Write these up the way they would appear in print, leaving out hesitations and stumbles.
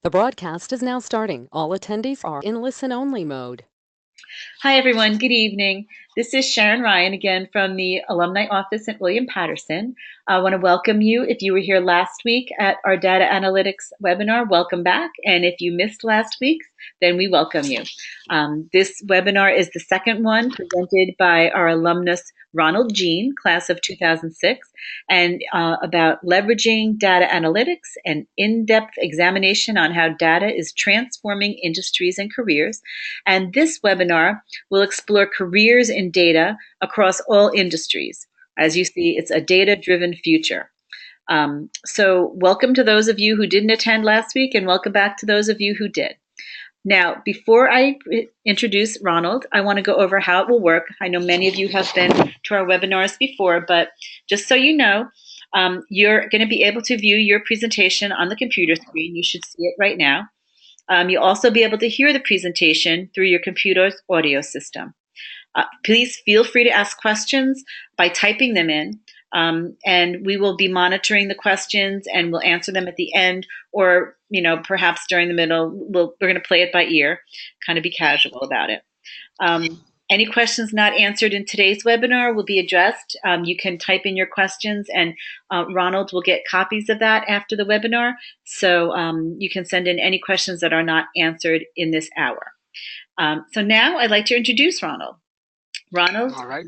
The broadcast is now starting. All attendees are in listen-only mode. Hi, everyone. Good evening. This is Sharon Ryan again from the Alumni Office at William Patterson. I want to welcome you. If you were here last week at our data analytics webinar, welcome back. And if you missed last week's, then we welcome you. This webinar is the second one presented by our alumnus Ronald Jean, class of 2006, and about leveraging data analytics and in-depth examination on how data is transforming industries and careers. And this webinar will explore careers in data across all industries. As you see, it's a data-driven future. So welcome to those of you who didn't attend last week, and welcome back to those of you who did. Now, before I introduce Ronald, I want to go over how it will work. I know many of you have been to our webinars before, but just so you know, you're going to be able to view your presentation on the computer screen. You should see it right now. You'll also be able to hear the presentation through your computer's audio system. Please feel free to ask questions by typing them in, and we will be monitoring the questions and we'll answer them at the end, or perhaps during the middle. We're going to play it by ear, kind of be casual about it. Any questions not answered in today's webinar will be addressed. You can type in your questions, and Ronald will get copies of that after the webinar. So you can send in any questions that are not answered in this hour. So now I'd like to introduce Ronald. Ronald, All right.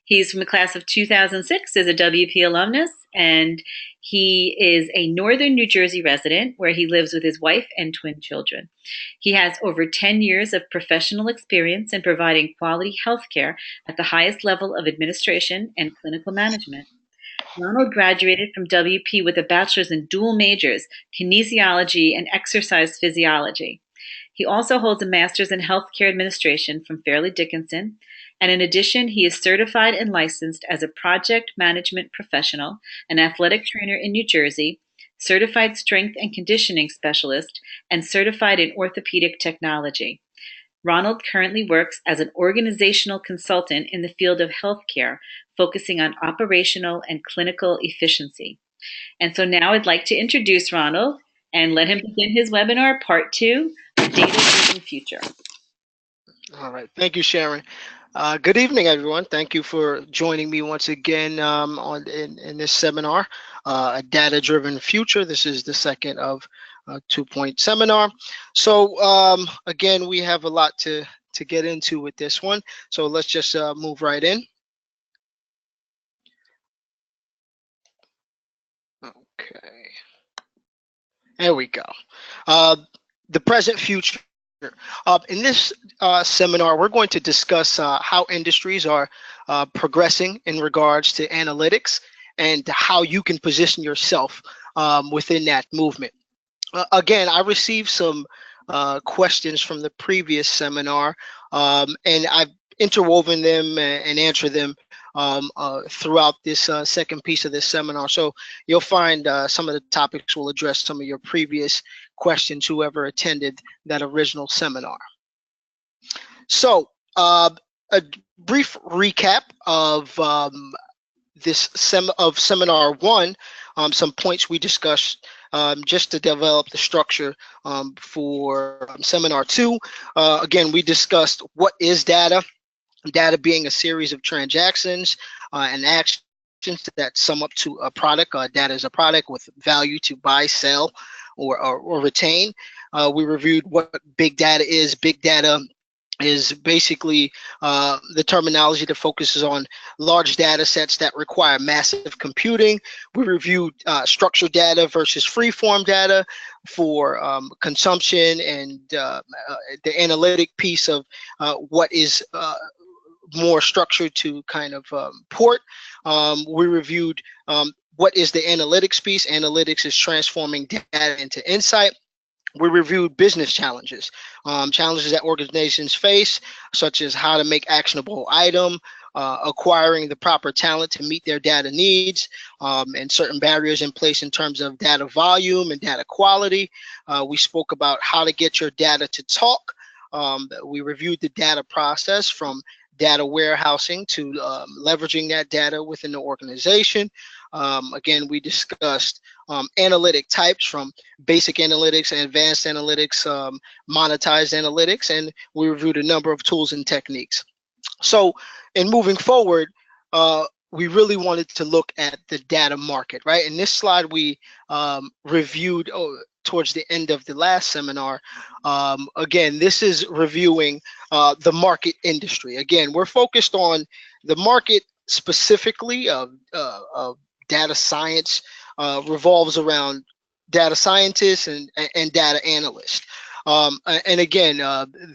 he's from the class of 2006, is a WP alumnus, and he is a northern New Jersey resident where he lives with his wife and twin children. He has over 10 years of professional experience in providing quality health care at the highest level of administration and clinical management. Ronald graduated from WP with a bachelor's in dual majors, kinesiology and exercise physiology. He also holds a master's in healthcare administration from Fairleigh Dickinson, and in addition, he is certified and licensed as a project management professional, an athletic trainer in New Jersey, certified strength and conditioning specialist, and certified in orthopedic technology. Ronald currently works as an organizational consultant in the field of healthcare, focusing on operational and clinical efficiency. And so now I'd like to introduce Ronald and let him begin his webinar, part 2, a data-driven future. All right. Thank you, Sharon. Good evening, everyone. Thank you for joining me once again in this seminar, A Data-Driven Future. This is the second of a 2-point seminar. So again, we have a lot to get into with this one. So let's just move right in. Okay. There we go. The present future. In this seminar, we're going to discuss how industries are progressing in regards to analytics and how you can position yourself within that movement. Again, I received some questions from the previous seminar, and I've interwoven them and answered them throughout this second piece of this seminar. So you'll find some of the topics will address some of your previous questions, whoever attended that original seminar. So a brief recap of seminar 1, some points we discussed just to develop the structure for seminar 2. Again, we discussed what is data. Data being a series of transactions and actions that sum up to a product. Data is a product with value to buy, sell, or retain. We reviewed what big data is. Big data is basically the terminology that focuses on large data sets that require massive computing. We reviewed structured data versus free-form data for consumption, and the analytic piece of what is more structured to kind of port. We reviewed what is the analytics piece. Analytics is transforming data into insight. We reviewed business challenges, challenges that organizations face, such as how to make actionable item, acquiring the proper talent to meet their data needs, and certain barriers in place in terms of data volume and data quality. We spoke about how to get your data to talk. We reviewed the data process from data warehousing to leveraging that data within the organization. Again, we discussed analytic types from basic analytics and advanced analytics, monetized analytics, and we reviewed a number of tools and techniques. So in moving forward, we really wanted to look at the data market, right? In this slide, we reviewed towards the end of the last seminar. Again, this is reviewing the market industry. Again, we're focused on the market specifically of data science, revolves around data scientists and data analysts. And again,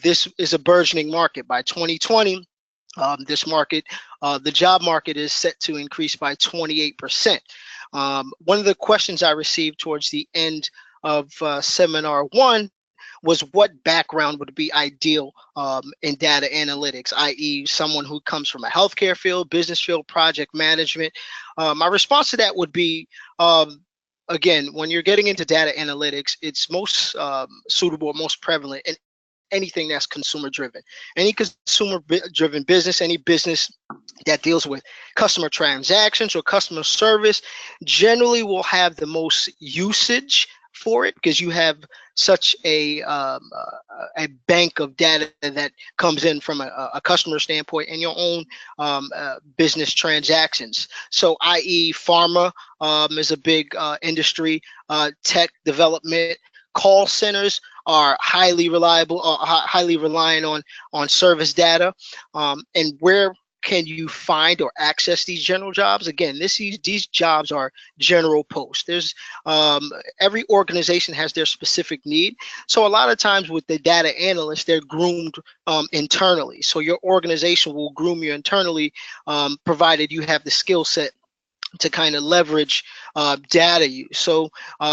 this is a burgeoning market. By 2020, this market, the job market is set to increase by 28%. One of the questions I received towards the end of seminar one was what background would be ideal in data analytics, i.e. someone who comes from a healthcare field, business field, project management. My response to that would be, again, when you're getting into data analytics, it's most suitable, most prevalent in anything that's consumer driven. Any consumer driven business, any business that deals with customer transactions or customer service generally will have the most usage for it, because you have such a bank of data that comes in from a customer standpoint and your own business transactions. So i.e. pharma is a big industry, tech development, call centers are highly reliable, highly reliant on service data. And where can you find or access these general jobs? Again, these jobs are general posts. There's every organization has their specific need. So a lot of times with the data analysts, they're groomed internally. So your organization will groom you internally, provided you have the skill set to kind of leverage data use. So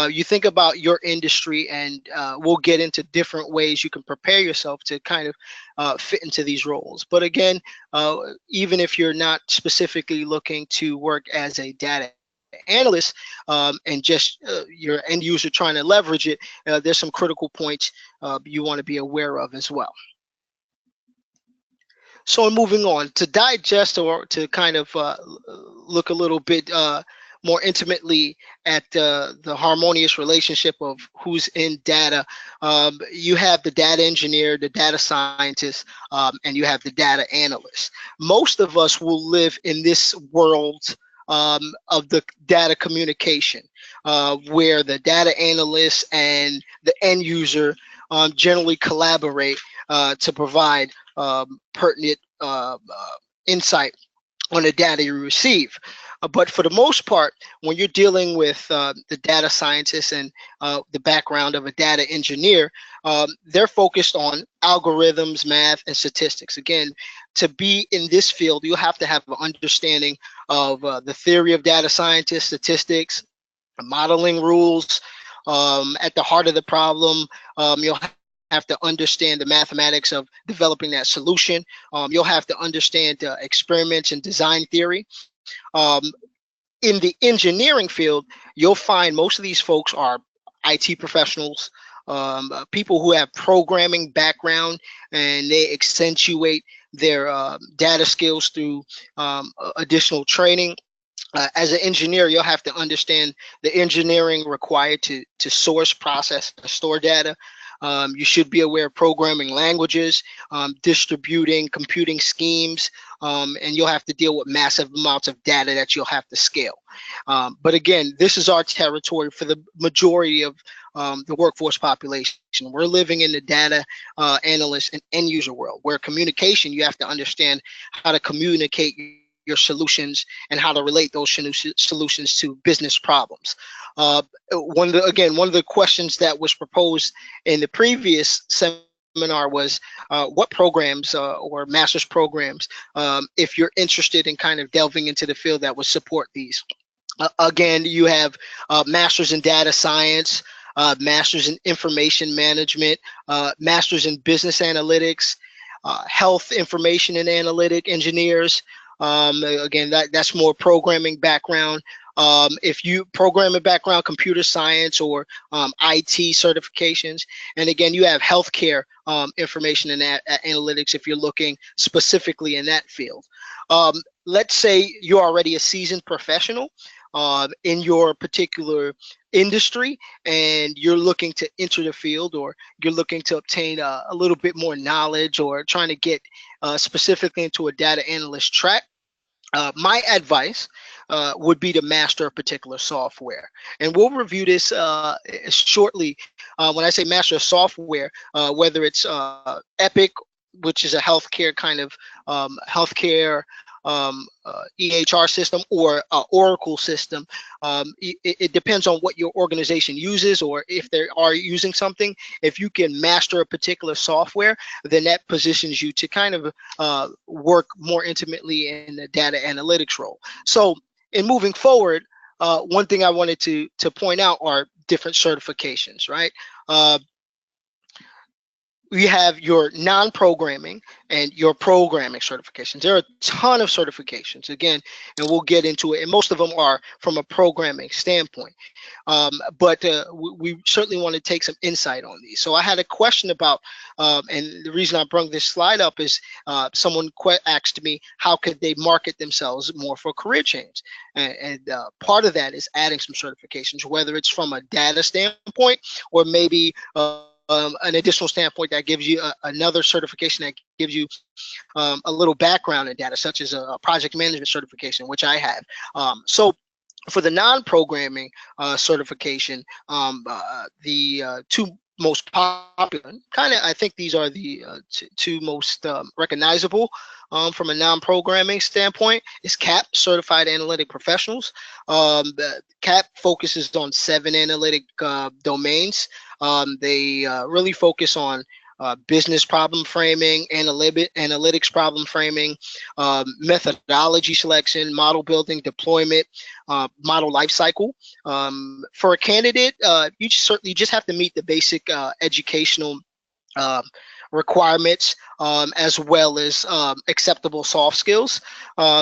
you think about your industry, and we'll get into different ways you can prepare yourself to kind of fit into these roles. But again, even if you're not specifically looking to work as a data analyst and just your end user trying to leverage it, there's some critical points you want to be aware of as well. So moving on to digest, or to kind of look a little bit more intimately at the harmonious relationship of who's in data, you have the data engineer, the data scientist, and you have the data analyst. Most of us will live in this world of the data communication, where the data analyst and the end user generally collaborate to provide pertinent insight on the data you receive. But for the most part, when you're dealing with the data scientist and the background of a data engineer, they're focused on algorithms, math, and statistics. Again, to be in this field, you have to have an understanding of the theory of data scientists, statistics, modeling rules. At the heart of the problem, you'll have to understand the mathematics of developing that solution. You'll have to understand experiments and design theory. In the engineering field, you'll find most of these folks are IT professionals, people who have programming background, and they accentuate their data skills through additional training. As an engineer, you'll have to understand the engineering required to source, process, and store data. You should be aware of programming languages, distributing computing schemes, and you'll have to deal with massive amounts of data that you'll have to scale. But again, this is our territory for the majority of the workforce population. We're living in the data analyst and end user world, where communication, you have to understand how to communicate your solutions and how to relate those solutions to business problems. One of the questions that was proposed in the previous seminar was what programs or master's programs, if you're interested in kind of delving into the field, that would support these. Again, you have masters in data science, masters in information management, masters in business analytics, health information and analytic engineers. Again, that's more programming background. If you programming background, computer science, or IT certifications, and again, you have healthcare information and analytics if you're looking specifically in that field. Let's say you're already a seasoned professional in your particular industry, and you're looking to enter the field, or you're looking to obtain a little bit more knowledge, or trying to get specifically into a data analyst track. My advice would be to master a particular software. And we'll review this shortly. When I say master a software, whether it's Epic, which is a healthcare kind of healthcare EHR system, or Oracle system. It depends on what your organization uses, or if they are using something. If you can master a particular software, then that positions you to kind of work more intimately in the data analytics role. So in moving forward, one thing I wanted to point out are different certifications, right? We have your non-programming and your programming certifications. There are a ton of certifications, again, and we'll get into it. And most of them are from a programming standpoint. But we certainly want to take some insight on these. So I had a question about, and the reason I brought this slide up is someone asked me how could they market themselves more for career change. And part of that is adding some certifications, whether it's from a data standpoint, or maybe an additional standpoint that gives you another certification that gives you a little background in data, such as a project management certification, which I have. So for the non-programming certification, the two most popular, kind of, I think these are the two most recognizable from a non-programming standpoint, is CAP, Certified Analytic Professionals. CAP focuses on 7 analytic domains. They really focus on business problem framing, analytics problem framing, methodology selection, model building, deployment, model lifecycle. For a candidate, you just have to meet the basic educational requirements, as well as acceptable soft skills.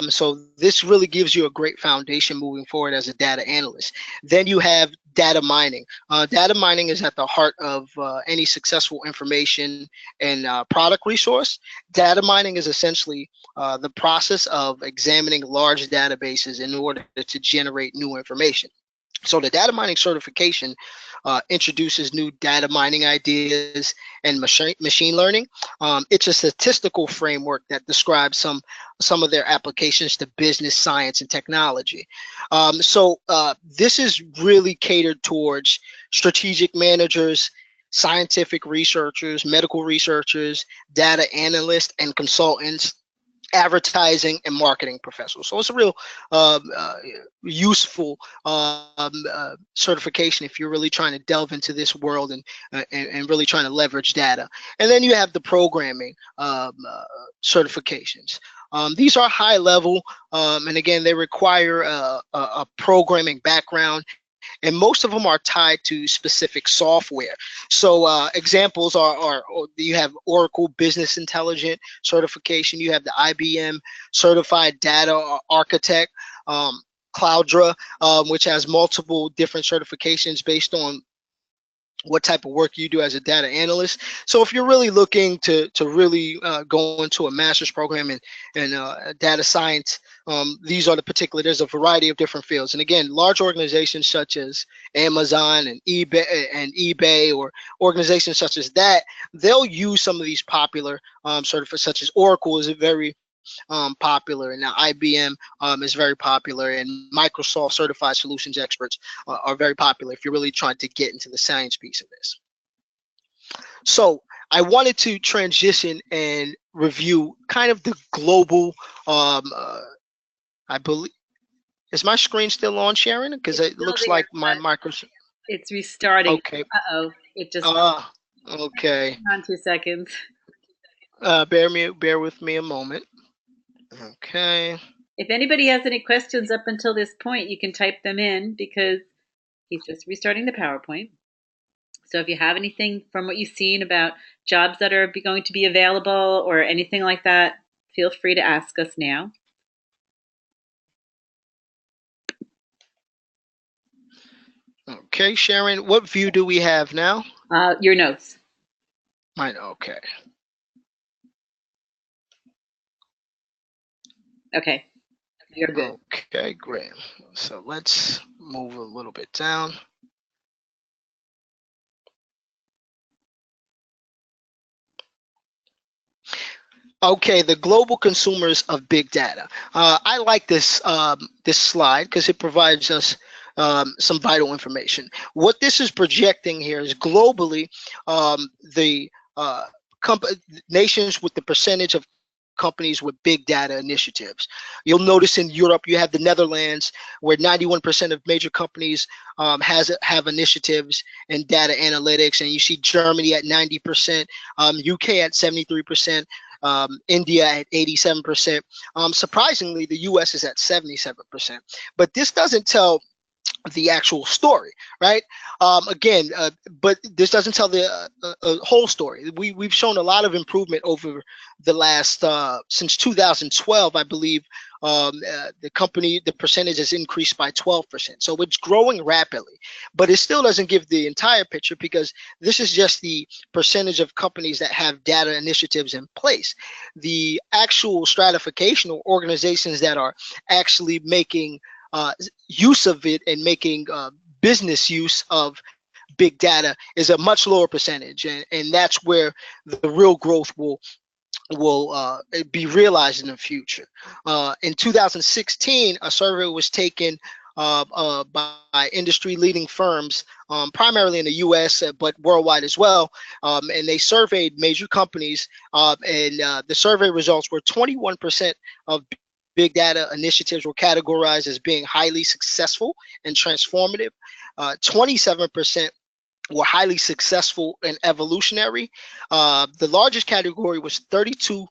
So this really gives you a great foundation moving forward as a data analyst. Then you have data mining. Data mining is at the heart of any successful information and product resource. Data mining is essentially the process of examining large databases in order to generate new information. So the data mining certification introduces new data mining ideas and machine learning. It's a statistical framework that describes some of their applications to business, science, and technology. So this is really catered towards strategic managers, scientific researchers, medical researchers, data analysts, and consultants, advertising and marketing professionals. So it's a real useful certification if you're really trying to delve into this world and really trying to leverage data. And then you have the programming certifications. These are high level, and again, they require a programming background, and most of them are tied to specific software. So examples are you have Oracle Business Intelligence certification, you have the IBM Certified Data Architect, Cloudra, which has multiple different certifications based on what type of work you do as a data analyst. So if you're really looking to really go into a master's program in data science, these are the particular, there's a variety of different fields. And again, large organizations such as Amazon and eBay, or organizations such as that, they'll use some of these popular certificates, such as Oracle is a very popular, and now IBM is very popular, and Microsoft Certified Solutions Experts are very popular if you're really trying to get into the science piece of this. So I wanted to transition and review kind of the global, I believe, is my screen still on, Sharon? Because it looks like my Microsoft. It's restarting. Okay. Uh-oh, it just okay. on 2 seconds. Bear with me a moment. Okay. If anybody has any questions up until this point, you can type them in because he's just restarting the PowerPoint. So if you have anything from what you've seen about jobs that are going to be available or anything like that, feel free to ask us now. Okay, Sharon, what view do we have now? Your notes. Mine, okay. Okay, you're good. Okay, great. So let's move a little bit down. Okay, the global consumers of big data. I like this slide because it provides us some vital information. What this is projecting here is globally the comp- nations with the percentage of companies with big data initiatives. You'll notice in Europe you have the Netherlands where 91% of major companies have initiatives in data analytics, and you see Germany at 90%, UK at 73%. India at 87%. Surprisingly, the US is at 77%. But this doesn't tell the actual story, right? Again, but this doesn't tell the whole story. We've shown a lot of improvement over the last since 2012, I believe. The percentage has increased by 12%, so it's growing rapidly. But it still doesn't give the entire picture because this is just the percentage of companies that have data initiatives in place. The actual stratification or organizations that are actually making use of it and making business use of big data is a much lower percentage, and that's where the real growth will be realized in the future. In 2016, a survey was taken by industry leading firms, primarily in the US, but worldwide as well. And they surveyed major companies, and the survey results were 21% of big data initiatives were categorized as being highly successful and transformative. 27% were highly successful and evolutionary. The largest category was 32%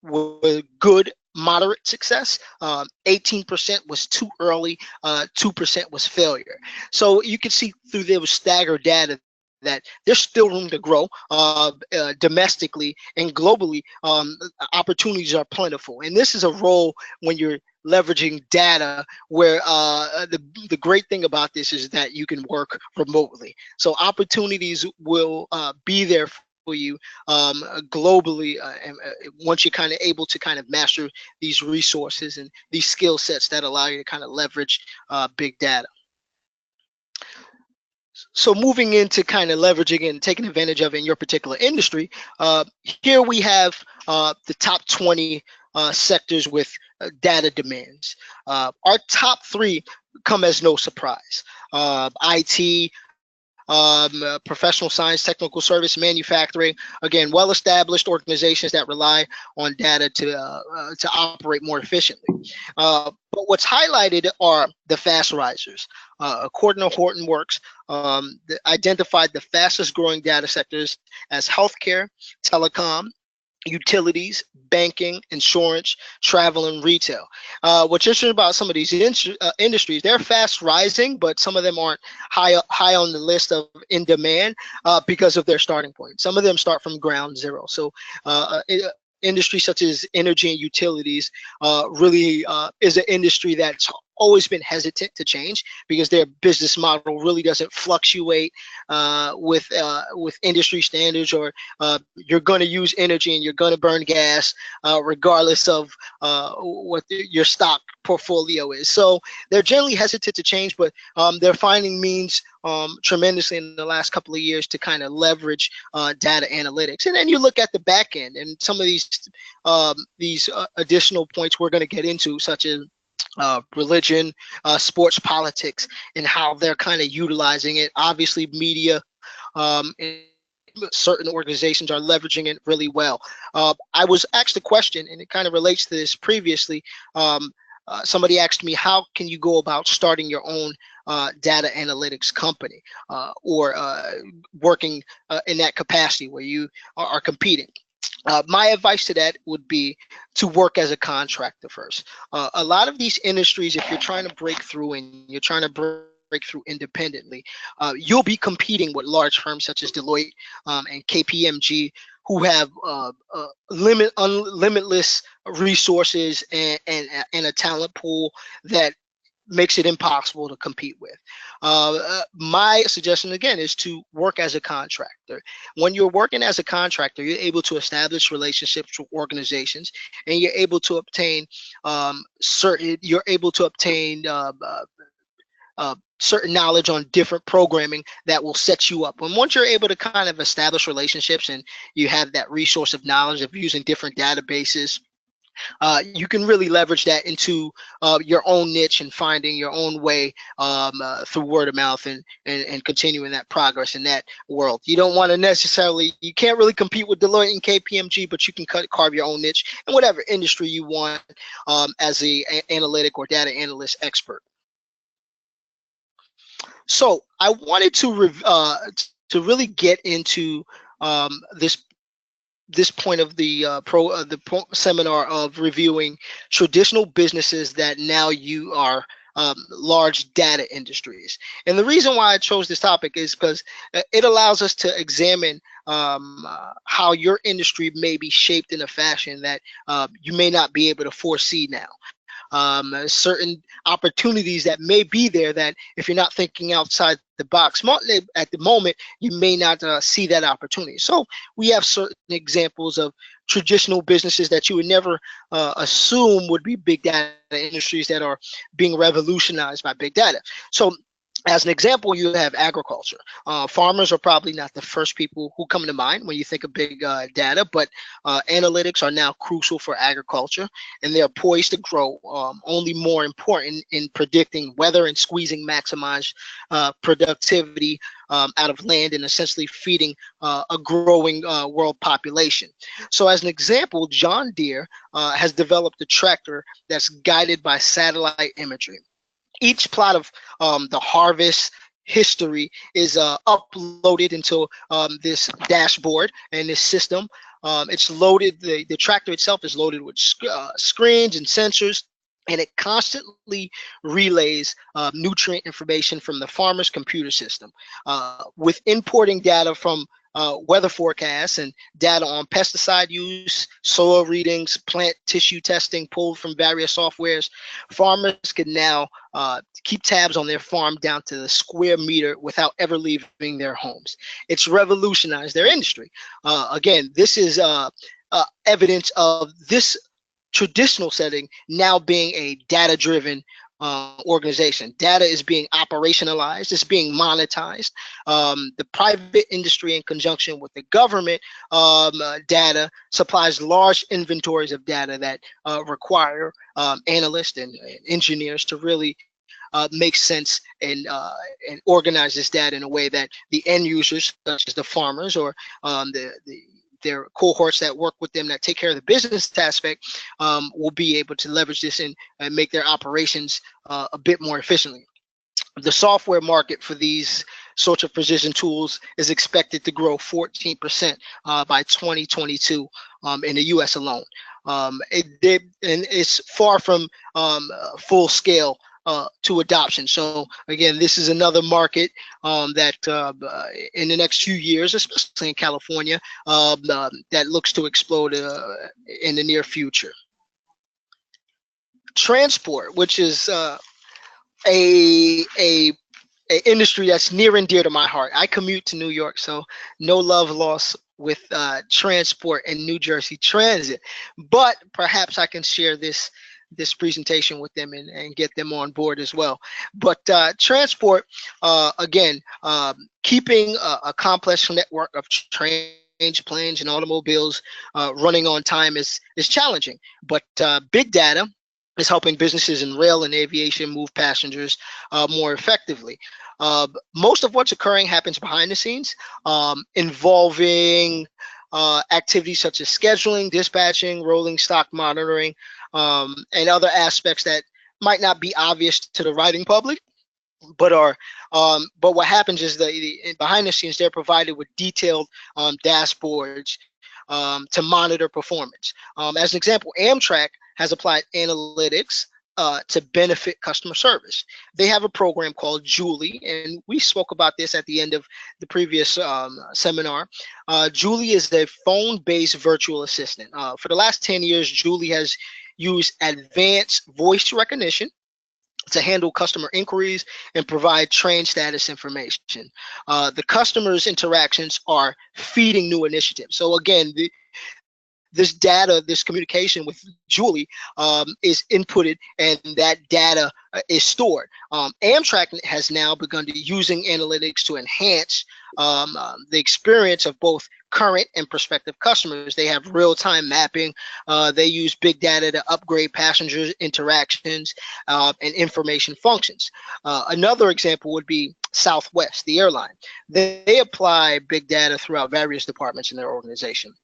were good, moderate success. 18% was too early. 2% was failure. So you can see through those staggered data that there's still room to grow domestically and globally. Opportunities are plentiful, and this is a role when you're leveraging data where the great thing about this is that you can work remotely. So opportunities will be there for you globally, and once you're kind of able to kind of master these resources and these skill sets that allow you to kind of leverage big data. So moving into kind of leveraging and taking advantage of it in your particular industry, here we have the top 20 sectors with data demands. Our top three come as no surprise. IT, professional science, technical service, manufacturing. Again, well-established organizations that rely on data to operate more efficiently. But what's highlighted are the fast risers. According to Horton Works, identified the fastest growing data sectors as healthcare, telecom, utilities, banking, insurance, travel, and retail. What's interesting about some of these industries, they're fast rising, but some of them aren't high on the list of in demand because of their starting point. Some of them start from ground zero. So industries such as energy and utilities really is an industry that's always been hesitant to change because their business model really doesn't fluctuate with industry standards, or you're going to use energy and you're going to burn gas regardless of what your stock portfolio is. So they're generally hesitant to change, but they're finding means tremendously in the last couple of years to kind of leverage data analytics. And then you look at the back end and some of these additional points we're going to get into, such as religion, sports, politics, and how they're kind of utilizing it. Obviously, media and certain organizations are leveraging it really well. I was asked a question, and it kind of relates to this previously. Somebody asked me, how can you go about starting your own data analytics company or working in that capacity where you are competing? My advice to that would be to work as a contractor first. A lot of these industries, if you're trying to break through and you're trying to break through independently, you'll be competing with large firms such as Deloitte and KPMG, who have limitless resources and a talent pool that makes it impossible to compete with. My suggestion again is to work as a contractor. When you're working as a contractor, you're able to establish relationships with organizations, and you're able to obtain certain knowledge on different programming that will set you up. And once you're able to kind of establish relationships and you have that resource of knowledge of using different databases, you can really leverage that into your own niche and finding your own way through word of mouth and continuing that progress in that world. You don't want to necessarily, you can't really compete with Deloitte and KPMG, but you can carve your own niche in whatever industry you want as a analytic or data analyst expert. So I wanted to really get into this point of the seminar of reviewing traditional businesses that now you are large data industries. And the reason why I chose this topic is because it allows us to examine how your industry may be shaped in a fashion that you may not be able to foresee now. Certain opportunities that may be there that if you're not thinking outside the box at the moment, you may not see that opportunity. So we have certain examples of traditional businesses that you would never assume would be big data industries that are being revolutionized by big data. So as an example, you have agriculture. Farmers are probably not the first people who come to mind when you think of big data, but analytics are now crucial for agriculture, and they are poised to grow, only more important in predicting weather and squeezing maximized productivity out of land and essentially feeding a growing world population. So as an example, John Deere has developed a tractor that's guided by satellite imagery. Each plot of the harvest history is uploaded into this dashboard and this system. It's loaded, the tractor itself is loaded with screens and sensors, and it constantly relays nutrient information from the farmer's computer system. With importing data from weather forecasts and data on pesticide use, soil readings, plant tissue testing pulled from various softwares, farmers can now keep tabs on their farm down to the square meter without ever leaving their homes. It's revolutionized their industry. Again, this is evidence of this traditional setting now being a data-driven organization. Data is being operationalized, it's being monetized. The private industry, in conjunction with the government data, supplies large inventories of data that require analysts and engineers to really make sense and organize this data in a way that the end users, such as the farmers or their cohorts that work with them that take care of the business aspect, will be able to leverage this and make their operations a bit more efficiently. The software market for these sorts of precision tools is expected to grow 14% by 2022 in the US alone. It's far from full scale to adoption. So again, this is another market that in the next few years, especially in California, that looks to explode in the near future. Transport, which is a industry that's near and dear to my heart. I commute to New York, so no love lost with transport and New Jersey Transit, but perhaps I can share this presentation with them and get them on board as well. But transport, again, keeping a complex network of trains, planes, and automobiles running on time is challenging. But big data is helping businesses in rail and aviation move passengers more effectively. Most of what's occurring happens behind the scenes, involving activities such as scheduling, dispatching, rolling stock monitoring, and other aspects that might not be obvious to the writing public, but are but what happens is behind the scenes they're provided with detailed dashboards to monitor performance. As an example, Amtrak has applied analytics to benefit customer service. They have a program called Julie, and we spoke about this at the end of the previous seminar. Julie is a phone-based virtual assistant. For the last 10 years, Julie has used advanced voice recognition to handle customer inquiries and provide train status information. The customer's interactions are feeding new initiatives. So again, this data, this communication with Julie is inputted, and that data is stored. Amtrak has now begun to using analytics to enhance the experience of both current and prospective customers. They have real-time mapping. They use big data to upgrade passengers' interactions and information functions. Another example would be Southwest, the airline. They apply big data throughout various departments in their organization,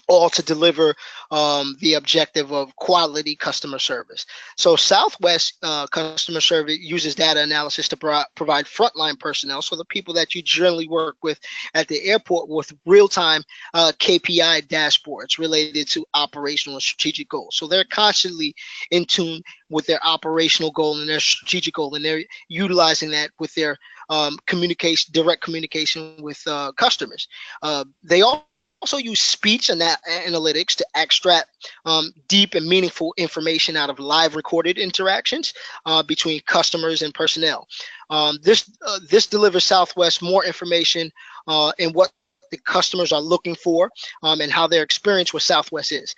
all to deliver the objective of quality customer service. So Southwest customer service uses data analysis to provide frontline personnel, so the people that you generally work with at the airport, with real-time KPI dashboards related to operational and strategic goals. So they're constantly in tune with their operational goal and their strategic goal, and they're utilizing that with their direct communication with customers. They also use speech and analytics to extract deep and meaningful information out of live recorded interactions between customers and personnel. This delivers Southwest more information in what the customers are looking for and how their experience with Southwest is.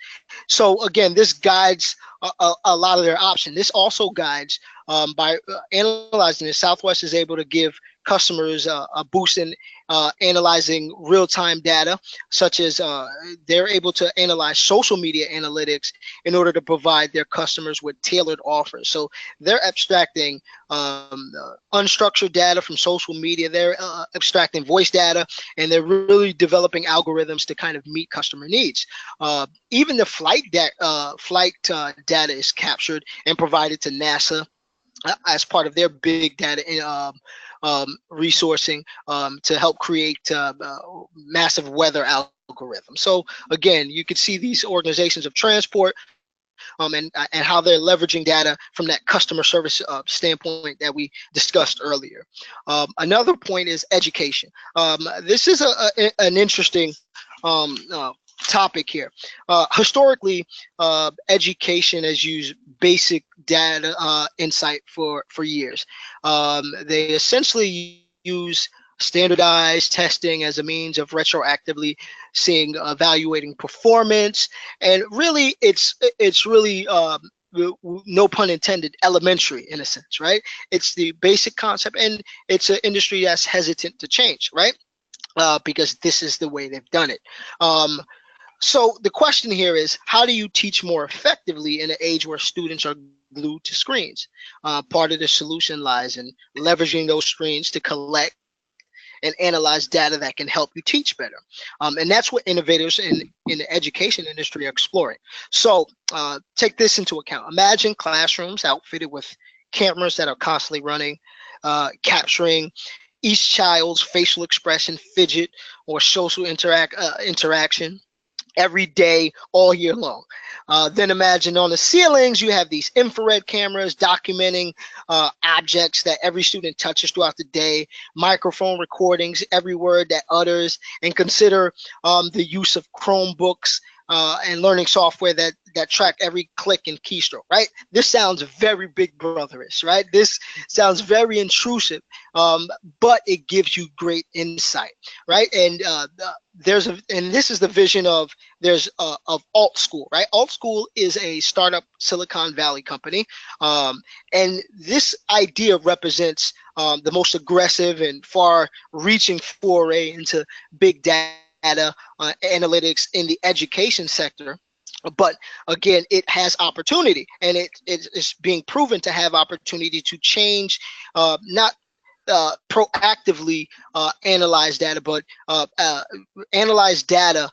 So again, this guides a lot of their options. This also guides by analyzing this. Southwest is able to give customers a boost in analyzing real-time data, such as they're able to analyze social media analytics in order to provide their customers with tailored offers. So they're abstracting unstructured data from social media. They're abstracting voice data, and they're really developing algorithms to kind of meet customer needs. Even the flight data is captured and provided to NASA as part of their big data resourcing to help create massive weather algorithms. So again, you can see these organizations of transport and how they're leveraging data from that customer service standpoint that we discussed earlier. Another point is education. This is an interesting topic here. Historically, education has used basic data insight for years. They essentially use standardized testing as a means of retroactively evaluating performance, and really it's really no pun intended, elementary in a sense, right? It's the basic concept, and it's an industry that's hesitant to change, right? Because this is the way they've done it. So the question here is, how do you teach more effectively in an age where students are glued to screens? Part of the solution lies in leveraging those screens to collect and analyze data that can help you teach better. And that's what innovators in the education industry are exploring. So take this into account. Imagine classrooms outfitted with cameras that are constantly running, capturing each child's facial expression, fidget, or social interaction every day, all year long. Then imagine on the ceilings, you have these infrared cameras documenting objects that every student touches throughout the day, microphone recordings, every word that utters, and consider the use of Chromebooks and learning software that track every click and keystroke, right? This sounds very Big Brotherish, right? This sounds very intrusive, but it gives you great insight, right? And this is the vision of Alt School, right? Alt School is a startup Silicon Valley company, and this idea represents the most aggressive and far-reaching foray into big data analytics in the education sector. But again, it has opportunity, and it's being proven to have opportunity to change, not proactively analyze data, but analyze data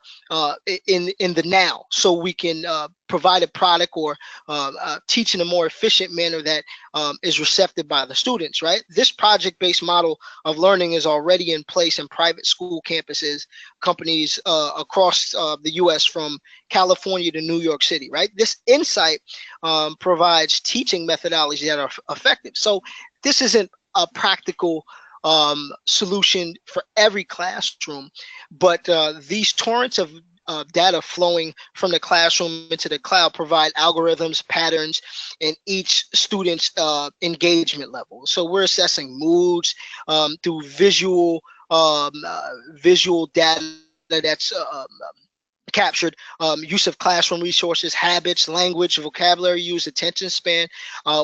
in the now, so we can provide a product or teach in a more efficient manner that is receptive by the students, right? This project-based model of learning is already in place in private school campuses, companies across the U.S. from California to New York City, right? This insight provides teaching methodologies that are effective. So this isn't a practical solution for every classroom, but these torrents of data flowing from the classroom into the cloud provide algorithms, patterns, and each student's engagement level. So we're assessing moods through visual data that's captured, use of classroom resources, habits, language, vocabulary use, attention span,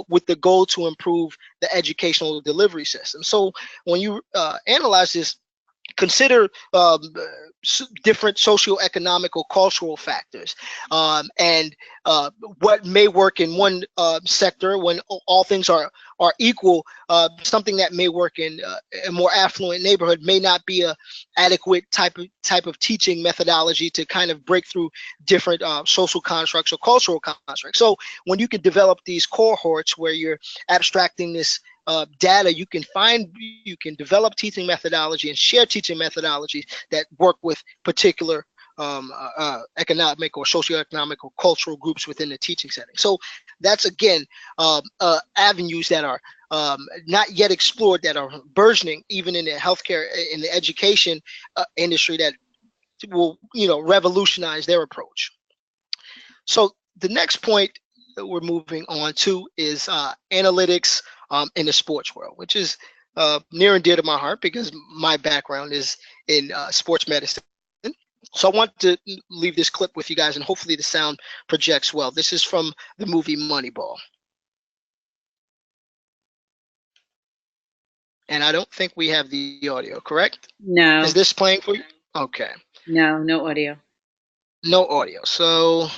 with the goal to improve the educational delivery system. So when you analyze this, consider different socioeconomic or cultural factors, and what may work in one sector when all things are equal. Something that may work in a more affluent neighborhood may not be a adequate type of teaching methodology to kind of break through different social constructs or cultural constructs. So when you can develop these cohorts where you're abstracting this data, you can develop teaching methodology and share teaching methodologies that work with particular economic or socioeconomic or cultural groups within the teaching setting. So that's again avenues that are not yet explored, that are burgeoning even in the healthcare, in the education industry, that will revolutionize their approach. So the next point that we're moving on to is analytics in the sports world, which is near and dear to my heart because my background is in sports medicine. So I want to leave this clip with you guys, and hopefully the sound projects well. This is from the movie Moneyball. And I don't think we have the audio, correct? No. Is this playing for you? Okay. No audio. No audio. So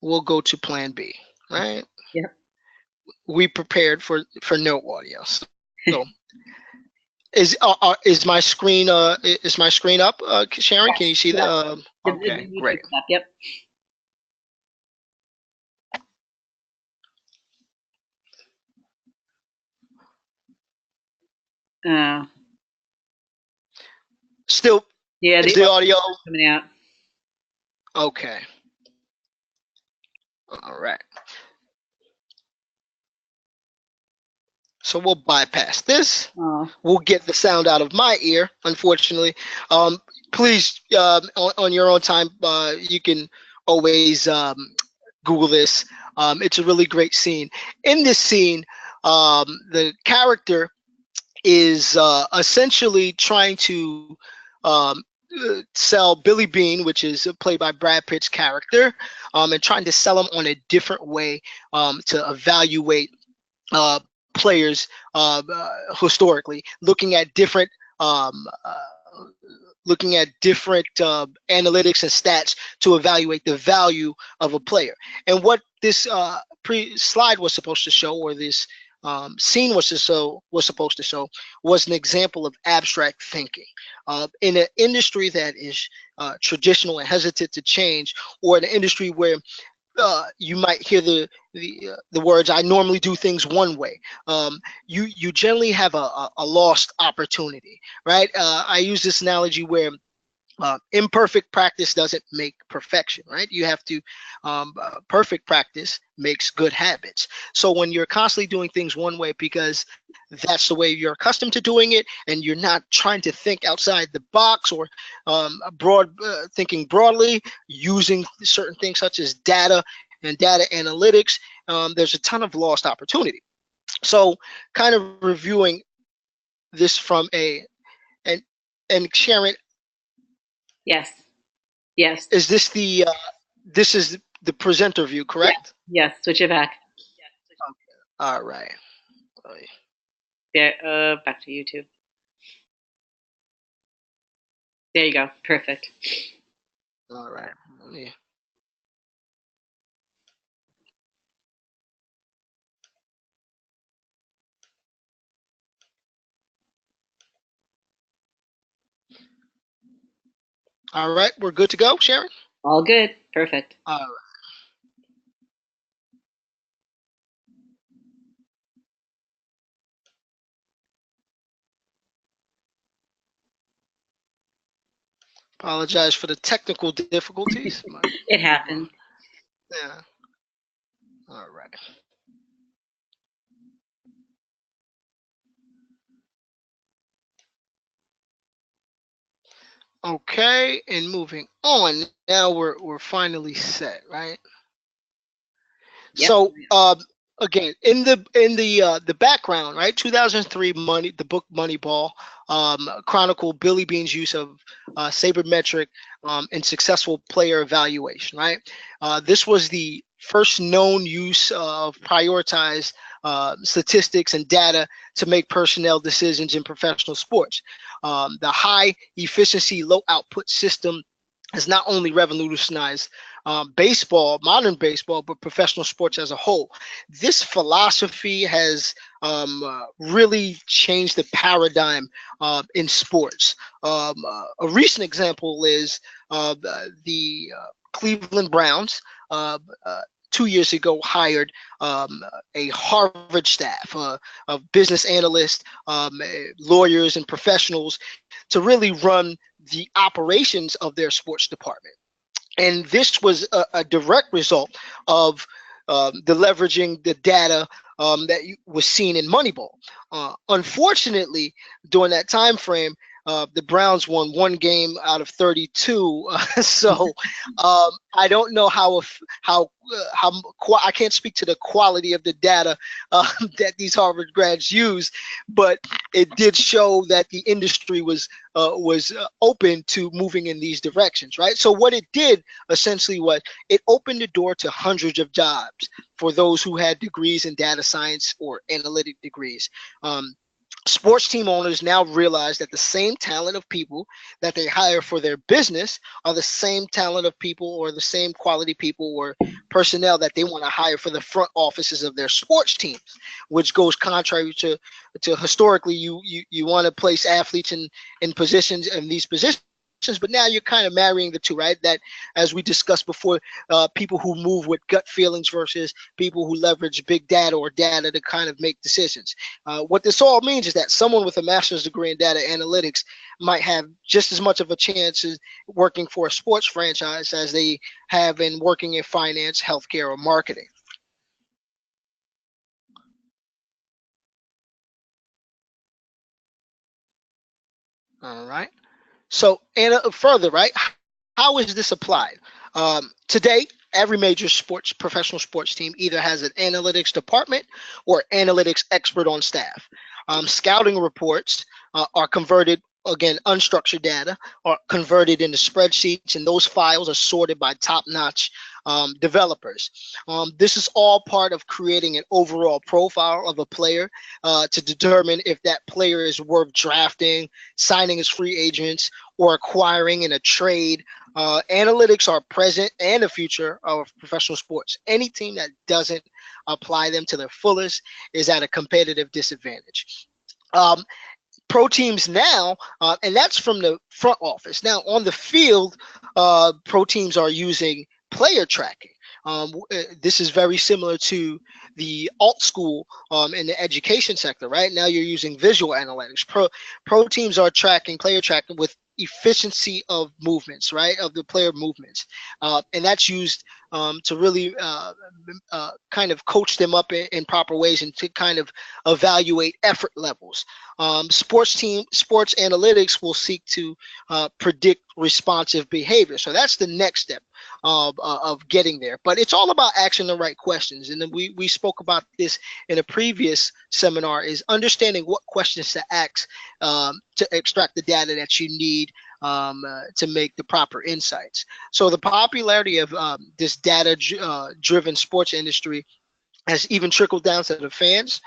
we'll go to plan B, right? Yep. We prepared for no audio. So is my screen up, Sharon? Yes. Can you see the okay, great. Yep. Still, yeah, is the audio coming out? Okay. All right. So we'll bypass this. Oh. We'll get the sound out of my ear, unfortunately. Please, on your own time, you can always Google this. It's a really great scene. In this scene, the character is essentially trying to sell Billy Bean, which is played by Brad Pitt's character, and trying to sell him on a different way to evaluate players historically, looking at different analytics and stats to evaluate the value of a player. And what this slide was supposed to show, or this scene was supposed to show, was an example of abstract thinking in an industry that is traditional and hesitant to change, or an industry where you might hear the words, "I normally do things one way." You generally have a lost opportunity, right? I use this analogy where imperfect practice doesn't make perfection, right? You have to perfect practice makes good habits. So when you're constantly doing things one way because that's the way you're accustomed to doing it, and you're not trying to think outside the box, or thinking broadly, using certain things such as data and data analytics, there's a ton of lost opportunity. So kind of reviewing this from and Sharon, Yes. is this this is the presenter view, correct? Yes. Switch it back. All right. There. Back to YouTube. There you go. Perfect. All right. All right, we're good to go, Sharon? All good. Perfect. All right. Apologize for the technical difficulties. It happened. Yeah. All right. Okay, and moving on. Now we're finally set, right? Yep. So again, in the background, right? 2003 Money, the book Moneyball, chronicled Billy Bean's use of sabermetric and successful player evaluation, right? This was the first known use of prioritized statistics and data to make personnel decisions in professional sports. The high efficiency, low output system has not only revolutionized baseball, modern baseball, but professional sports as a whole. This philosophy has really changed the paradigm in sports. A recent example is the Cleveland Browns. Uh, uh, 2 years ago, hired a Harvard staff of business analysts, lawyers, and professionals to really run the operations of their sports department. And this was a direct result of the leveraging the data that was seen in Moneyball. Unfortunately, during that time frame, the Browns won one game out of 32. So I don't know how I can't speak to the quality of the data that these Harvard grads use, but it did show that the industry was open to moving in these directions, right? So what it did essentially was it opened the door to hundreds of jobs for those who had degrees in data science or analytic degrees. Um, Sports team owners now realize that the same talent of people that they hire for their business are the same talent of people or the same quality people or personnel that they want to hire for the front offices of their sports teams, which goes contrary to historically you want to place athletes in positions in these positions, but now you're kind of marrying the two, right? That, as we discussed before, people who move with gut feelings versus people who leverage big data or data to kind of make decisions. What this all means is that someone with a master's degree in data analytics might have just as much of a chance as working for a sports franchise as they have in working in finance, healthcare, or marketing. All right. So, and further, right? How is this applied? Today, every major professional sports team either has an analytics department or analytics expert on staff. Scouting reports are converted, again, unstructured data are converted into spreadsheets, and those files are sorted by top-notch developers. This is all part of creating an overall profile of a player to determine if that player is worth drafting, signing as free agents, or acquiring in a trade. Analytics are present and the future of professional sports. Any team that doesn't apply them to their fullest is at a competitive disadvantage. Um, Pro teams now, and that's from the front office. Now on the field, pro teams are using player tracking. This is very similar to the alt school in the education sector, right? Now you're using visual analytics. Pro teams are tracking player tracking with efficiency of movements, right? Of the player movements, and that's used to really kind of coach them up in proper ways and to kind of evaluate effort levels. Sports analytics will seek to predict responsive behavior. So that's the next step of getting there. But it's all about asking the right questions. And then we spoke about this in a previous seminar, is understanding what questions to ask to extract the data that you need to make the proper insights. So the popularity of this data-driven sports industry has even trickled down to the fans,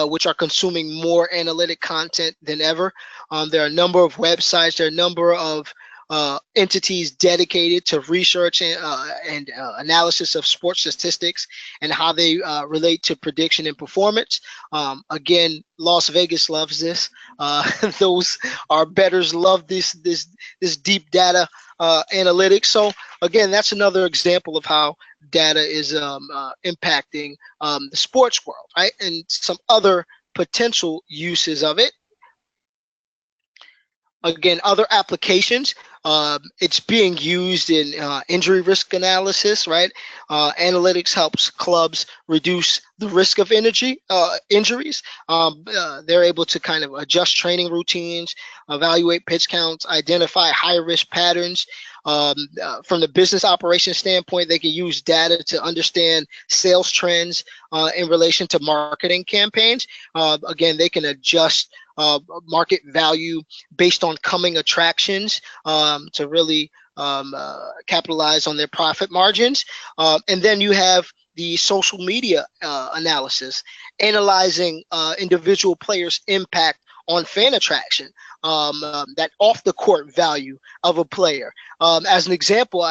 which are consuming more analytic content than ever. There are a number of websites, there are a number of entities dedicated to research and analysis of sports statistics and how they relate to prediction and performance. Again, Las Vegas loves this. Those our bettors love this deep data analytics. So again, that's another example of how data is impacting the sports world, right? And some other potential uses of it. Again, other applications. It's being used in injury risk analysis, right? Analytics helps clubs reduce the risk of injuries. They're able to kind of adjust training routines, evaluate pitch counts, identify high risk patterns. From the business operation standpoint, they can use data to understand sales trends in relation to marketing campaigns. Again, they can adjust market value based on coming attractions to really capitalize on their profit margins. And then you have the social media analysis, analyzing individual players' impact on fan attraction, that off the court value of a player. As an example,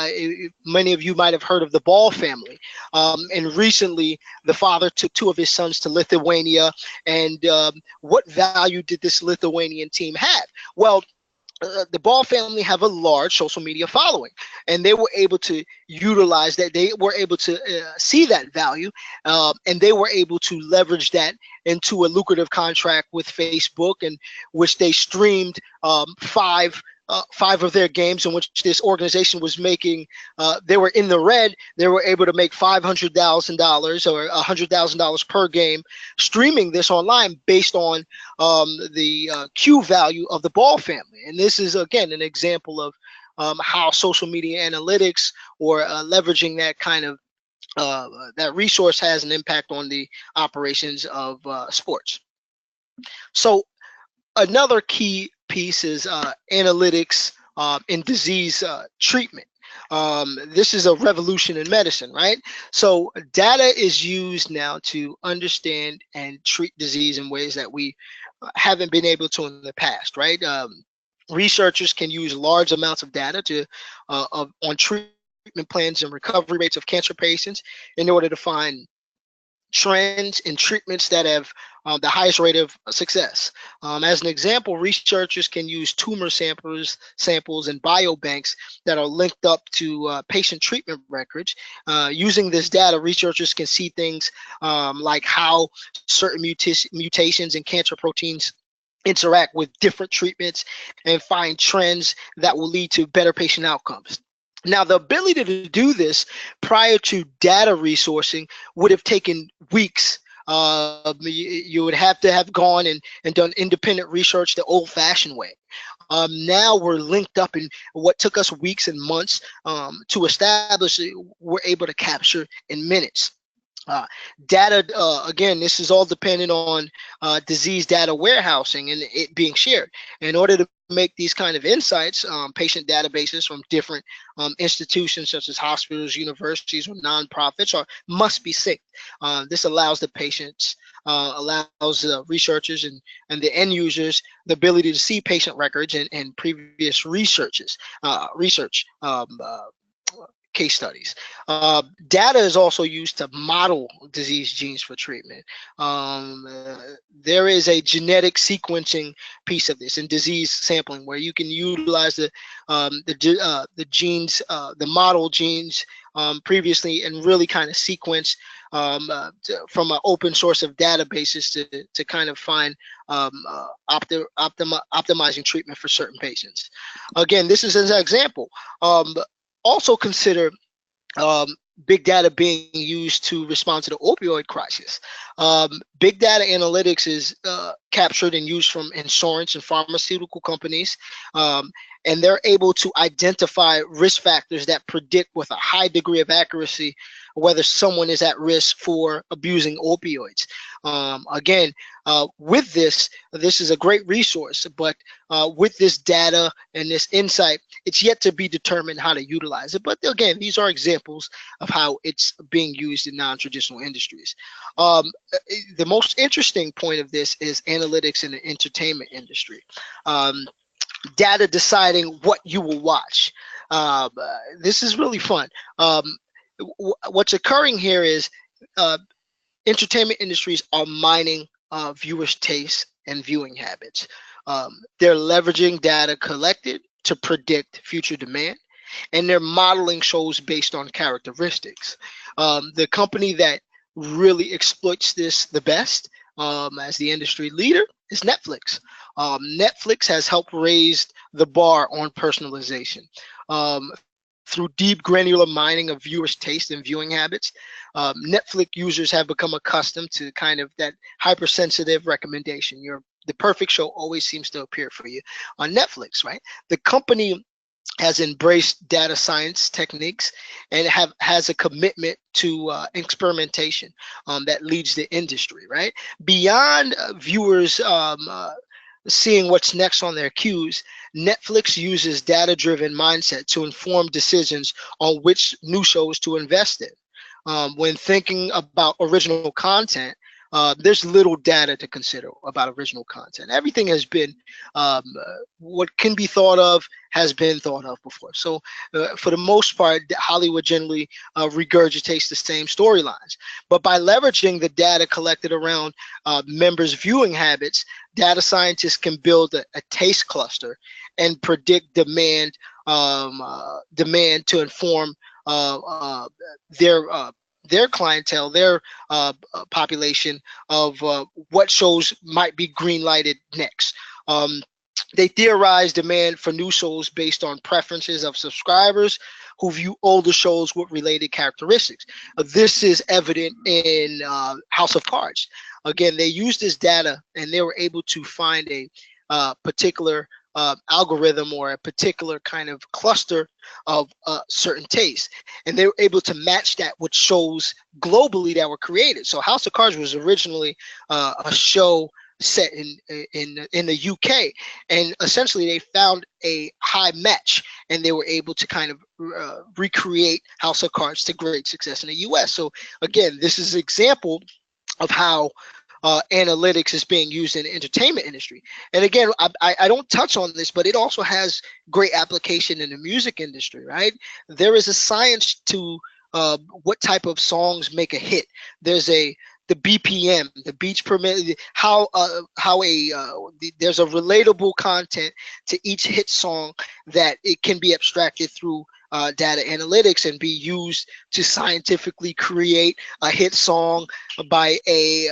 many of you might have heard of the Ball family. And recently, the father took two of his sons to Lithuania. And what value did this Lithuanian team have? Well, the Ball family have a large social media following, and they were able to utilize that. They were able to see that value, and they were able to leverage that into a lucrative contract with Facebook, in which they streamed five of their games in which this organization was making. They were in the red. They were able to make $500,000 or $100,000 per game streaming this online based on the Q value of the Ball family. And this is, again, an example of how social media analytics or leveraging that kind of that resource has an impact on the operations of sports. So another key piece is analytics in disease treatment. This is a revolution in medicine, right? So data is used now to understand and treat disease in ways that we haven't been able to in the past, right? Researchers can use large amounts of data to on treatment plans and recovery rates of cancer patients in order to find trends in treatments that have the highest rate of success. As an example, researchers can use tumor samples and biobanks that are linked up to patient treatment records. Using this data, researchers can see things like how certain mutations in cancer proteins interact with different treatments and find trends that will lead to better patient outcomes. Now, the ability to do this prior to data resourcing would have taken weeks. You would have to have gone and done independent research the old-fashioned way. Now we're linked up, in what took us weeks and months to establish, we're able to capture in minutes. Data, again, this is all dependent on disease data warehousing and it being shared. In order to make these kind of insights, patient databases from different institutions such as hospitals, universities, or nonprofits must be synced. This allows the patients, allows researchers and the end users the ability to see patient records and previous research case studies. Data is also used to model disease genes for treatment. There is a genetic sequencing piece of this in disease sampling where you can utilize the genes, the model genes previously, and really kind of sequence from an open source of databases to kind of find optimizing treatment for certain patients. Again, this is an example. Also consider big data being used to respond to the opioid crisis. Big data analytics is captured and used from insurance and pharmaceutical companies, and they're able to identify risk factors that predict with a high degree of accuracy whether someone is at risk for abusing opioids. Again, with this is a great resource, but with this data and this insight, it's yet to be determined how to utilize it. But again, these are examples of how it's being used in non-traditional industries. The most interesting point of this is analytics in the entertainment industry. Data deciding what you will watch. This is really fun. What's occurring here is entertainment industries are mining viewers' tastes and viewing habits. They're leveraging data collected to predict future demand, and they're modeling shows based on characteristics. The company that really exploits this the best as the industry leader is Netflix. Netflix has helped raise the bar on personalization. through deep granular mining of viewers' taste and viewing habits. Netflix users have become accustomed to kind of that hypersensitive recommendation. The perfect show always seems to appear for you on Netflix, right? The company has embraced data science techniques and has a commitment to experimentation that leads the industry, right? Beyond viewers seeing what's next on their cues, Netflix uses data-driven mindset to inform decisions on which new shows to invest in. When thinking about original content, there's little data to consider about original content. Everything has been what can be thought of has been thought of before. So, for the most part, Hollywood generally regurgitates the same storylines. But by leveraging the data collected around members' viewing habits, data scientists can build a taste cluster and predict demand to inform uh, uh, their their clientele, their population of what shows might be green lighted next. They theorize demand for new shows based on preferences of subscribers who view older shows with related characteristics. This is evident in House of Cards. Again, they used this data and they were able to find a particular algorithm or a particular kind of cluster of certain tastes, and they were able to match that with shows globally that were created. So House of Cards was originally a show set in the UK, and essentially they found a high match, and they were able to kind of recreate House of Cards to great success in the US. So again, this is an example of how analytics is being used in the entertainment industry. And again, I don't touch on this, but it also has great application in the music industry, right? There is a science to what type of songs make a hit. There's the BPM, the beats per minute, there's a relatable content to each hit song that it can be abstracted through data analytics and be used to scientifically create a hit song by a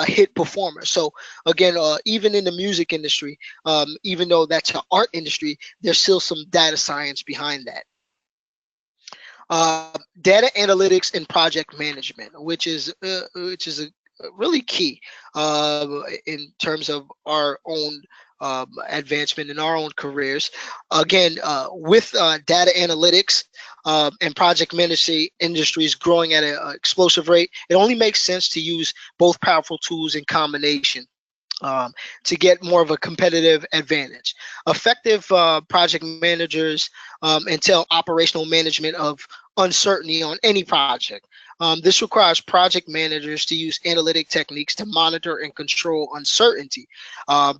hit performer. So again, even in the music industry, even though that's an art industry, there's still some data science behind that. Data analytics and project management, which is a really key in terms of our own advancement in our own careers. Again, with data analytics and project management industries growing at an explosive rate, it only makes sense to use both powerful tools in combination to get more of a competitive advantage. Effective project managers entail operational management of uncertainty on any project. This requires project managers to use analytic techniques to monitor and control uncertainty.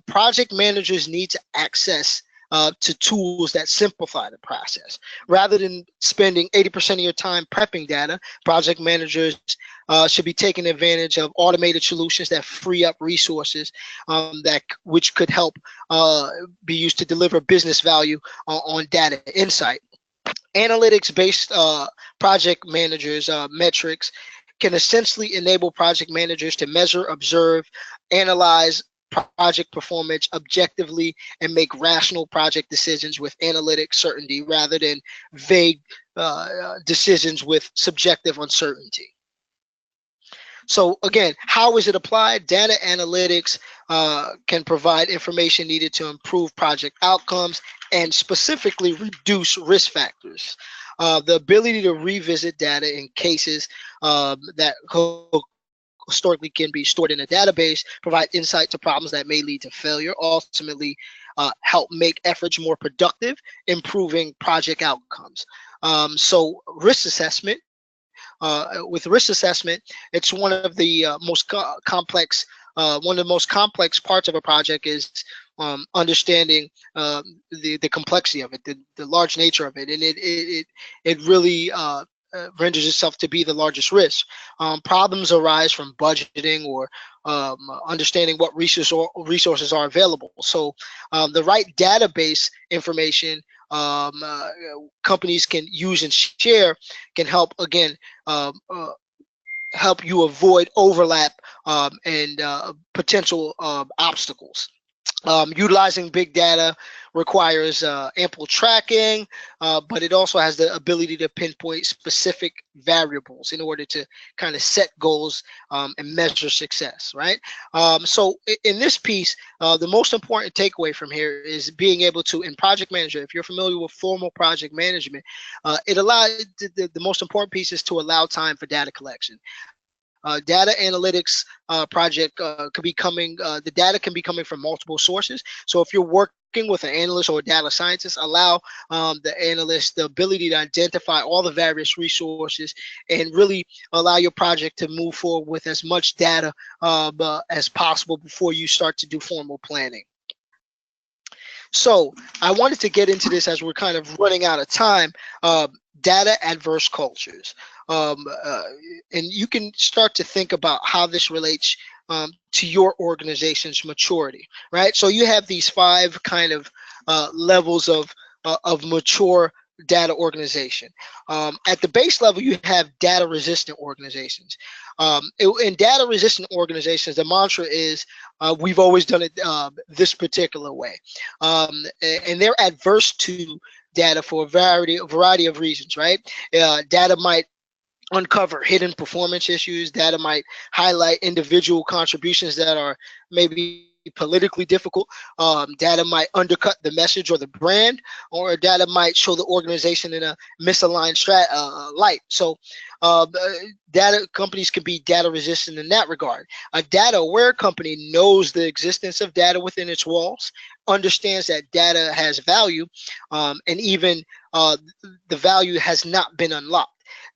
Project managers need to access to tools that simplify the process. Rather than spending 80% of your time prepping data, project managers should be taking advantage of automated solutions that free up resources which could help be used to deliver business value on data insight. Analytics-based project managers metrics can essentially enable project managers to measure, observe, analyze project performance objectively, and make rational project decisions with analytic certainty rather than vague decisions with subjective uncertainty. So again, how is it applied? Data analytics can provide information needed to improve project outcomes and specifically reduce risk factors. The ability to revisit data in cases that historically can be stored in a database, provide insight to problems that may lead to failure, ultimately help make efforts more productive, improving project outcomes. So risk assessment. With risk assessment, it's one of the most complex parts of a project is understanding the complexity of it, the large nature of it, and it really renders itself to be the largest risk. Problems arise from budgeting or understanding what resources are available. So the right database information companies can use and share can help again help you avoid overlap and potential obstacles. Utilizing big data requires ample tracking, but it also has the ability to pinpoint specific variables in order to kind of set goals and measure success, right? So in this piece, the most important takeaway from here is being able to, in project management, if you're familiar with formal project management, it allows the most important piece is to allow time for data collection. Data analytics project could be coming, the data can be coming from multiple sources. So if you're working with an analyst or a data scientist, allow the analyst the ability to identify all the various resources and really allow your project to move forward with as much data as possible before you start to do formal planning. So I wanted to get into this as we're kind of running out of time. Data adverse cultures. Um, uh, and you can start to think about how this relates to your organization's maturity, right? So you have these five kind of levels of mature data organization. At the base level, you have data resistant organizations. In data resistant organizations, the mantra is we've always done it this particular way. And they're adverse to data for a variety of reasons, right? Data might uncover hidden performance issues. Data might highlight individual contributions that are maybe politically difficult. Data might undercut the message or the brand, or data might show the organization in a misaligned light. So data companies can be data resistant in that regard. A data aware company knows the existence of data within its walls, understands that data has value, and even the value has not been unlocked.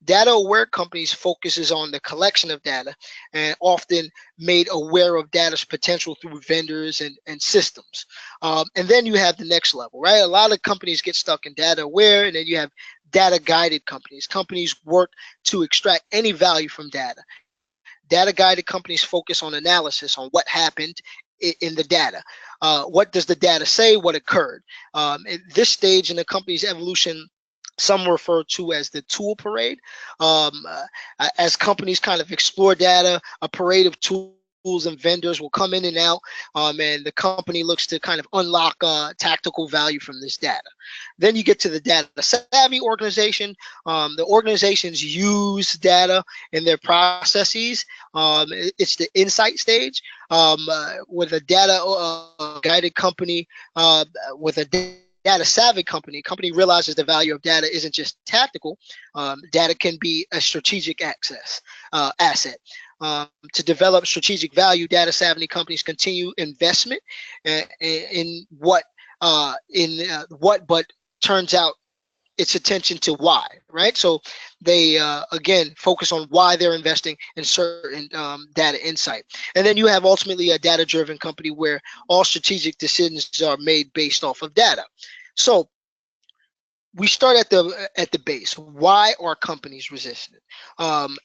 Data aware companies focuses on the collection of data and often made aware of data's potential through vendors and systems. And then you have the next level, right? A lot of companies get stuck in data aware, and then you have data guided companies. Companies work to extract any value from data. Data guided companies focus on analysis on what happened in the data. What does the data say? What occurred? At this stage in the company's evolution, some refer to as the tool parade. As companies kind of explore data, a parade of tools and vendors will come in and out, and the company looks to kind of unlock tactical value from this data. Then you get to the data savvy organization. The organizations use data in their processes. It's the insight stage. With a data guided company, with a data savvy company realizes the value of data isn't just tactical. Data can be a strategic asset. To develop strategic value, data savvy companies continue investment in what, but turns out its attention to why, right? So they again focus on why they're investing in certain data insight. And then you have ultimately a data driven company where all strategic decisions are made based off of data. So we start at the base. Why are companies resistant?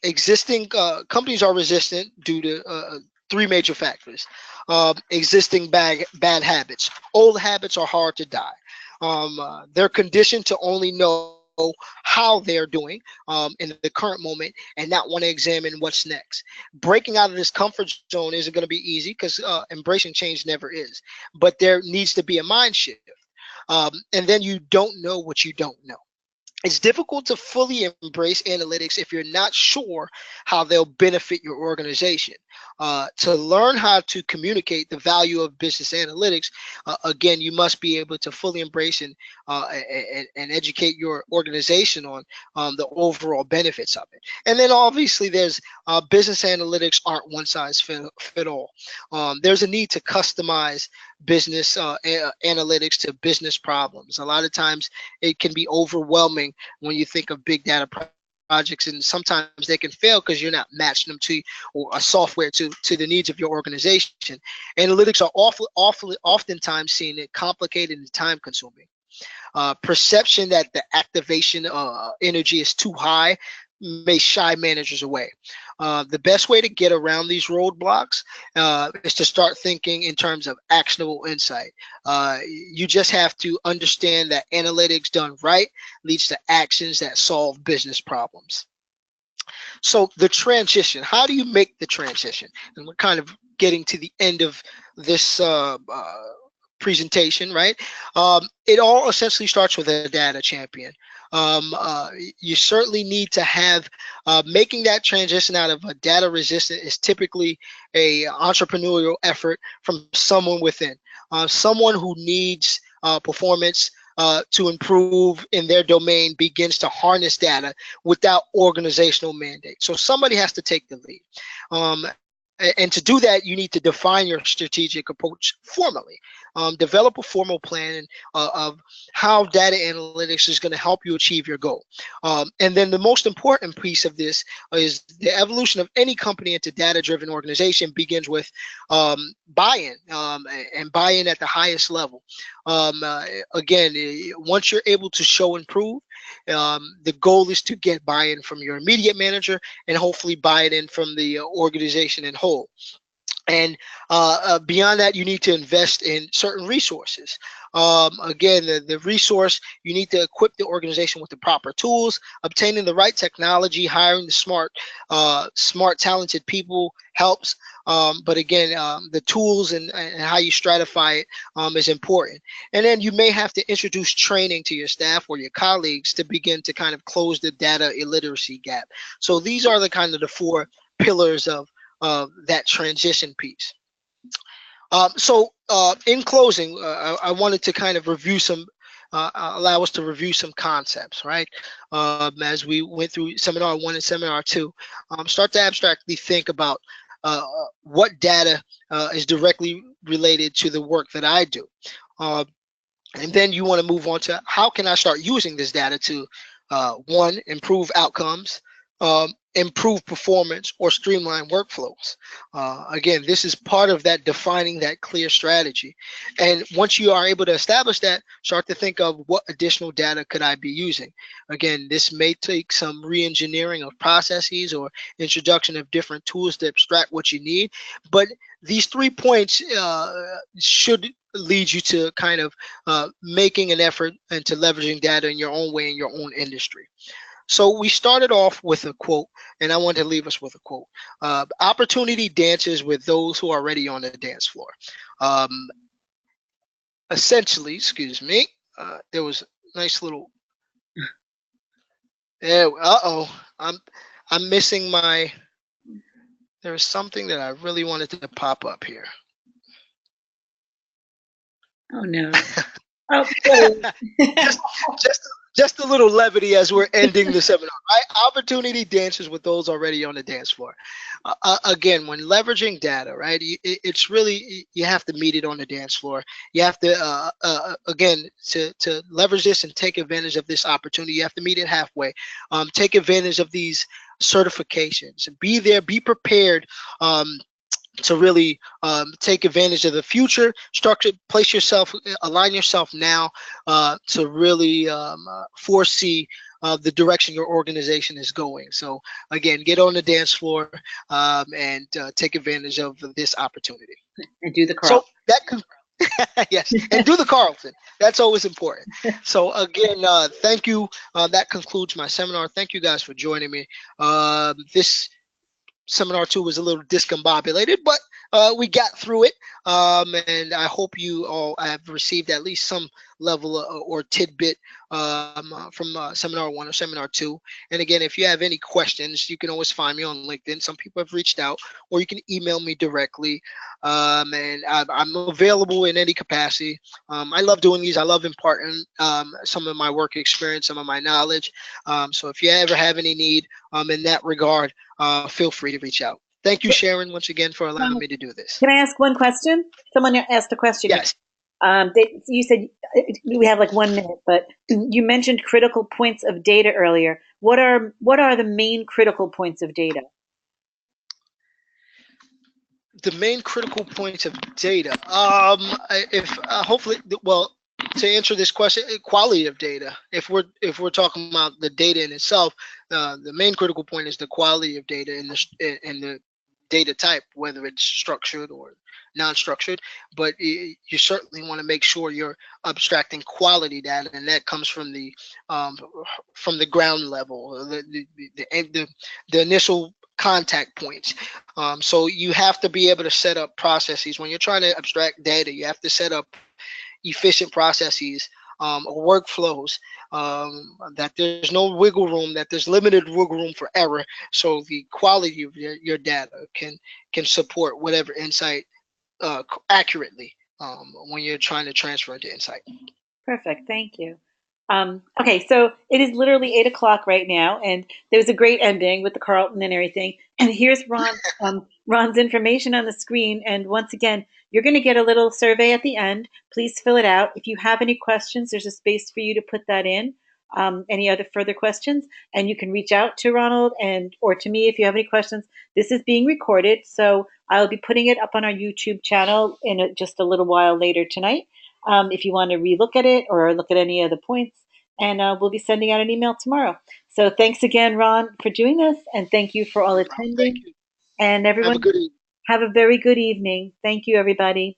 Existing companies are resistant due to three major factors. Existing bad habits. Old habits are hard to die. They're conditioned to only know how they're doing in the current moment and not want to examine what's next. Breaking out of this comfort zone isn't going to be easy because embracing change never is. But there needs to be a mind shift. And then you don't know what you don't know. It's difficult to fully embrace analytics if you're not sure how they'll benefit your organization. To learn how to communicate the value of business analytics, again, you must be able to fully embrace and educate your organization on the overall benefits of it. And then obviously there's business analytics aren't one size fit all. There's a need to customize business analytics to business problems. A lot of times it can be overwhelming when you think of big data projects, and sometimes they can fail because you're not matching them to or a software to the needs of your organization. Analytics are oftentimes seen as complicated and time consuming. Perception that the activation energy is too high may shy managers away. The best way to get around these roadblocks is to start thinking in terms of actionable insight. You just have to understand that analytics done right leads to actions that solve business problems. So the transition, how do you make the transition? And we're kind of getting to the end of this presentation, right? It all essentially starts with a data champion. You certainly need to have making that transition out of a data resistant is typically a entrepreneurial effort from someone within, someone who needs performance to improve in their domain begins to harness data without organizational mandate. So somebody has to take the lead. And to do that, you need to define your strategic approach formally. Develop a formal plan of how data analytics is going to help you achieve your goal. And then the most important piece of this is the evolution of any company into data-driven organization begins with buy-in, and buy-in at the highest level. Again, once you're able to show and prove, the goal is to get buy-in from your immediate manager and hopefully buy it in from the organization in whole. And beyond that, you need to invest in certain resources. Again, the resource, you need to equip the organization with the proper tools, obtaining the right technology, hiring the smart, talented people helps. But again, the tools and how you stratify it is important. And then you may have to introduce training to your staff or your colleagues to begin to kind of close the data illiteracy gap. So these are the kind of the four pillars of that transition piece. In closing, I wanted to kind of review some, allow us to review some concepts, right? As we went through seminar 1 and seminar 2, start to abstractly think about what data is directly related to the work that I do. And then you want to move on to how can I start using this data to, one, improve outcomes, improve performance, or streamline workflows. Again, this is part of that defining that clear strategy. And once you are able to establish that, start to think of what additional data could I be using. Again, this may take some re-engineering of processes or introduction of different tools to abstract what you need. But these 3 points should lead you to kind of making an effort into leveraging data in your own way in your own industry. So we started off with a quote, and I want to leave us with a quote. Opportunity dances with those who are already on the dance floor. Essentially, excuse me, there was a nice little. There, I'm missing my. There was something that I really wanted to pop up here. Oh no. Oh, just a little levity as we're ending the seminar, right? Opportunity dances with those already on the dance floor. Again, when leveraging data, right, it's really, you have to meet it on the dance floor. You have to, again, to leverage this and take advantage of this opportunity, you have to meet it halfway. Take advantage of these certifications. Be there, be prepared. To really take advantage of the future, structure, place yourself, align yourself now to really foresee the direction your organization is going. So again, get on the dance floor and take advantage of this opportunity. And do the Carlton. So that yes, and do the Carlton. That's always important. So again, thank you. That concludes my seminar. Thank you guys for joining me. This seminar 2 was a little discombobulated, but we got through it, and I hope you all have received at least some level or tidbit from seminar 1 or seminar 2. And again, if you have any questions, you can always find me on LinkedIn. Some people have reached out, or you can email me directly, and I'm available in any capacity. I love doing these. I love imparting some of my work experience, some of my knowledge. So if you ever have any need in that regard, feel free to reach out. Thank you, Sharon, once again for allowing me to do this. Can I ask one question? Someone asked a question. Yes. You said we have like 1 minute, but you mentioned critical points of data earlier. What are the main critical points of data? The main critical points of data. Hopefully, well, to answer this question, quality of data. If we're talking about the data in itself, the main critical point is the quality of data in the data type, whether it's structured or non-structured. But you certainly want to make sure you're abstracting quality data, and that comes from the ground level, the initial contact points. So you have to be able to set up processes when you're trying to abstract data. You have to set up efficient processes or workflows, that there's no wiggle room, that there's limited wiggle room for error, so the quality of your data can support whatever insight accurately, when you're trying to transfer into insight. Perfect. Thank you. Okay, so it is literally 8 o'clock right now, and there was a great ending with the Carlton and everything. And here's Ron's information on the screen. And once again, you're going to get a little survey at the end. Please fill it out. If you have any questions, there's a space for you to put that in. Any other further questions, and you can reach out to Ronald and or to me if you have any questions. This is being recorded, so I'll be putting it up on our YouTube channel in just a little while later tonight. If you want to relook at it or look at any of the points. And we'll be sending out an email tomorrow. So thanks again, Ron, for doing this. And thank you for all No problem. Thank attending. you. And Have a everyone, good evening. have a very good evening. Thank you, everybody.